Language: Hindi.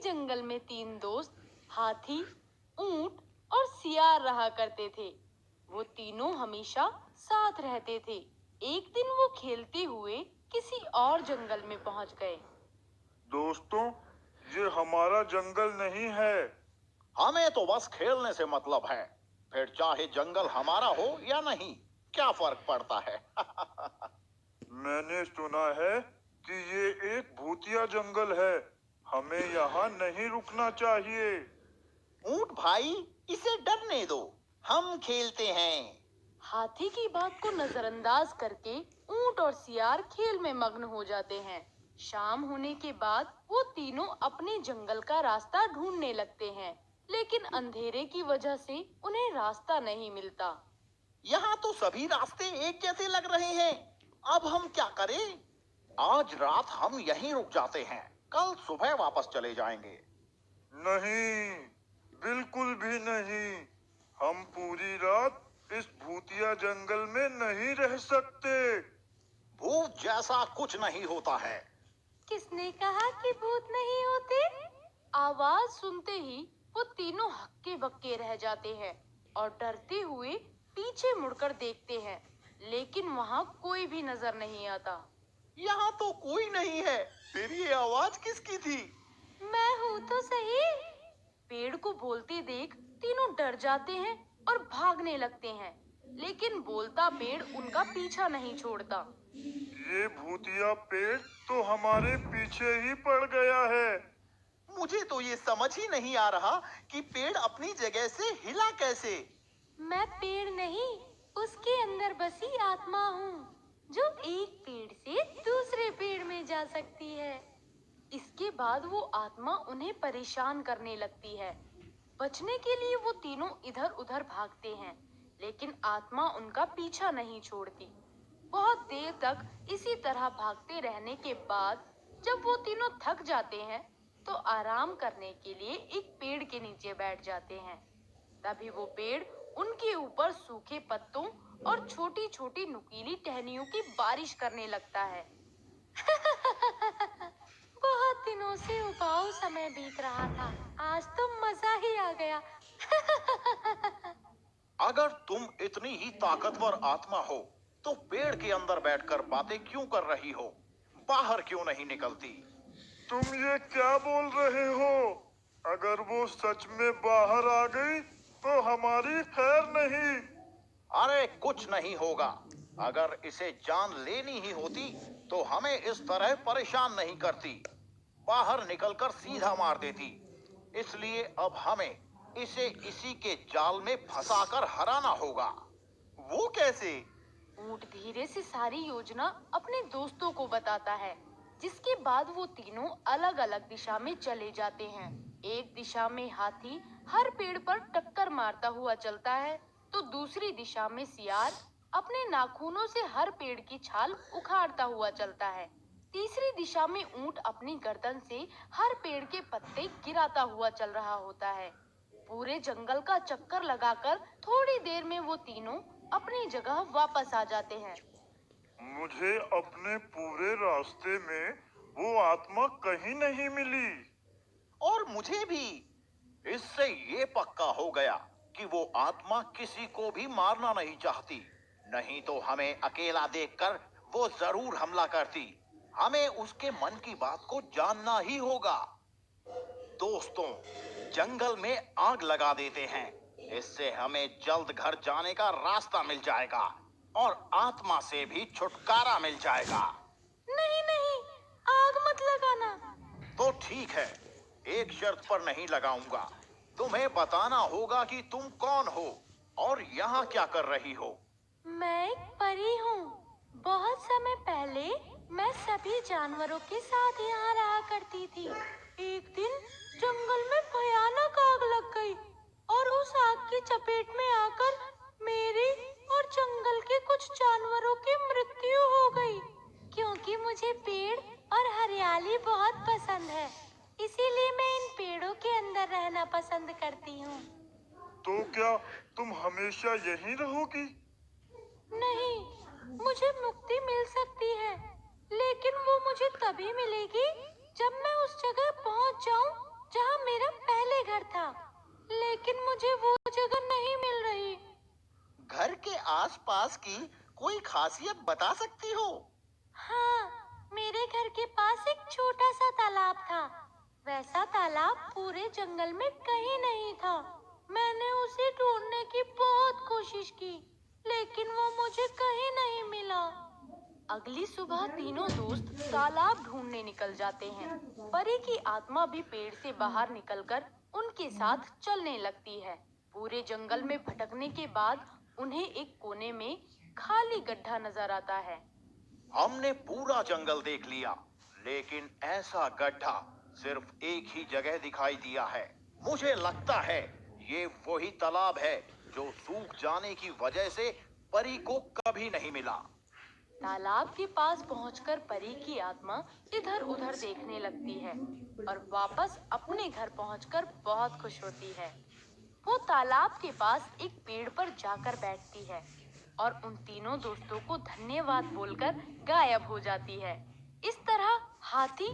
जंगल में तीन दोस्त हाथी, ऊंट और सियार रहा करते थे। वो तीनों हमेशा साथ रहते थे। एक दिन वो खेलते हुए किसी और जंगल में पहुंच गए। दोस्तों, ये हमारा जंगल नहीं है। हमें तो बस खेलने से मतलब है। फिर चाहे जंगल हमारा हो या नहीं, क्या फर्क पड़ता है? मैंने सुना है कि ये एक भूतिया जंगल है। हमें यहाँ नहीं रुकना चाहिए। ऊंट भाई, इसे डरने दो, हम खेलते हैं। हाथी की बात को नजरअंदाज करके ऊंट और सियार खेल में मग्न हो जाते हैं। शाम होने के बाद वो तीनों अपने जंगल का रास्ता ढूंढने लगते हैं, लेकिन अंधेरे की वजह से उन्हें रास्ता नहीं मिलता। यहाँ तो सभी रास्ते एक जैसे लग रहे हैं। अब हम क्या करें? आज रात हम यहीं रुक जाते हैं, कल सुबह वापस चले जाएंगे। नहीं, बिल्कुल भी नहीं। हम पूरी रात इस भूतिया जंगल में नहीं रह सकते। भूत जैसा कुछ नहीं होता है। किसने कहा कि भूत नहीं होते? आवाज सुनते ही वो तीनों हक्के बक्के रह जाते हैं और डरते हुए पीछे मुड़कर देखते हैं, लेकिन वहाँ कोई भी नजर नहीं आता। यहाँ तो कोई नहीं है। फिर ये आवाज किसकी थी? मैं हूँ तो सही। पेड़ को बोलते देख तीनों डर जाते हैं और भागने लगते हैं, लेकिन बोलता पेड़ उनका पीछा नहीं छोड़ता। ये भूतिया पेड़ तो हमारे पीछे ही पड़ गया है। मुझे तो ये समझ ही नहीं आ रहा कि पेड़ अपनी जगह से हिला कैसे। मैं पेड़ नहीं, उसके अंदर बसी आत्मा हूँ, जो एक पेड़ से दूसरे पेड़ में जा सकती है। इसके बाद वो आत्मा उन्हें परेशान करने लगती है। बचने के लिए वो तीनों इधर उधर भागते हैं, लेकिन आत्मा उनका पीछा नहीं छोड़ती। बहुत देर तक इसी तरह भागते रहने के बाद जब वो तीनों थक जाते हैं, तो आराम करने के लिए एक पेड़ के नीचे बैठ जाते हैं। तभी वो पेड़ उनके ऊपर सूखे पत्तों और छोटी छोटी नुकीली टहनियों की बारिश करने लगता है। बहुत दिनों से उबाऊ समय बीत रहा था, आज तो मजा ही आ गया। अगर तुम इतनी ही ताकतवर आत्मा हो, तो पेड़ के अंदर बैठकर बातें क्यों कर रही हो? बाहर क्यों नहीं निकलती? तुम ये क्या बोल रहे हो? अगर वो सच में बाहर आ गई तो हमारी खैर नहीं। अरे कुछ नहीं होगा। अगर इसे जान लेनी ही होती तो हमें इस तरह परेशान नहीं करती, बाहर निकलकर सीधा मार देती। इसलिए अब हमें इसे इसी के जाल में फंसाकर हराना होगा। वो कैसे? ऊंट धीरे से सारी योजना अपने दोस्तों को बताता है, जिसके बाद वो तीनों अलग अलग दिशा में चले जाते हैं। एक दिशा में हाथी हर पेड़ पर टक्कर मारता हुआ चलता है, तो दूसरी दिशा में सियार अपने नाखूनों से हर पेड़ की छाल उखाड़ता हुआ चलता है। तीसरी दिशा में ऊंट अपनी गर्दन से हर पेड़ के पत्ते गिराता हुआ चल रहा होता है। पूरे जंगल का चक्कर लगाकर थोड़ी देर में वो तीनों अपनी जगह वापस आ जाते हैं। मुझे अपने पूरे रास्ते में वो आत्मा कहीं नहीं मिली। और मुझे भी। इससे ये पक्का हो गया कि वो आत्मा किसी को भी मारना नहीं चाहती। नहीं तो हमें अकेला देखकर वो जरूर हमला करती। हमें उसके मन की बात को जानना ही होगा। दोस्तों, जंगल में आग लगा देते हैं। इससे हमें जल्द घर जाने का रास्ता मिल जाएगा और आत्मा से भी छुटकारा मिल जाएगा। नहीं नहीं, आग मत लगाना। तो ठीक है, एक शर्त पर नहीं लगाऊंगा। तुम्हें बताना होगा कि तुम कौन हो और यहाँ क्या कर रही हो। मैं एक परी हूँ। बहुत समय पहले मैं सभी जानवरों के साथ यहाँ रहा करती थी। एक दिन जंगल में भयानक आग लग गई और उस आग की चपेट में आकर मेरी और जंगल के कुछ जानवरों की मृत्यु हो गई। क्योंकि मुझे पेड़ और हरियाली बहुत पसंद है, इसीलिए मैं इन पेड़ों के अंदर रहना पसंद करती हूँ। तो क्या तुम हमेशा यहीं रहोगी? नहीं, मुझे मुक्ति मिल सकती है, लेकिन वो मुझे तभी मिलेगी जब मैं उस जगह पहुंच जाऊं जहाँ मेरा पहले घर था, लेकिन मुझे वो जगह नहीं मिल रही। घर के आसपास की कोई खासियत बता सकती हो? हाँ, मेरे घर के पास एक छोटा सा तालाब था। वैसा तालाब पूरे जंगल में कहीं नहीं था। मैंने उसे ढूंढने की बहुत कोशिश की, लेकिन वो मुझे कहीं नहीं मिला। अगली सुबह तीनों दोस्त तालाब ढूंढने निकल जाते हैं। परी की आत्मा भी पेड़ से बाहर निकलकर उनके साथ चलने लगती है। पूरे जंगल में भटकने के बाद उन्हें एक कोने में खाली गड्ढा नजर आता है। हमने पूरा जंगल देख लिया, लेकिन ऐसा गड्ढा सिर्फ एक ही जगह दिखाई दिया है। मुझे लगता है ये वही तालाब है जो सूख जाने की वजह से परी को कभी नहीं मिला। तालाब के पास पहुंचकर परी की आत्मा इधर उधर देखने लगती है और वापस अपने घर पहुंचकर बहुत खुश होती है। वो तालाब के पास एक पेड़ पर जाकर बैठती है और उन तीनों दोस्तों को धन्यवाद बोलकर गायब हो जाती है। इस तरह हाथी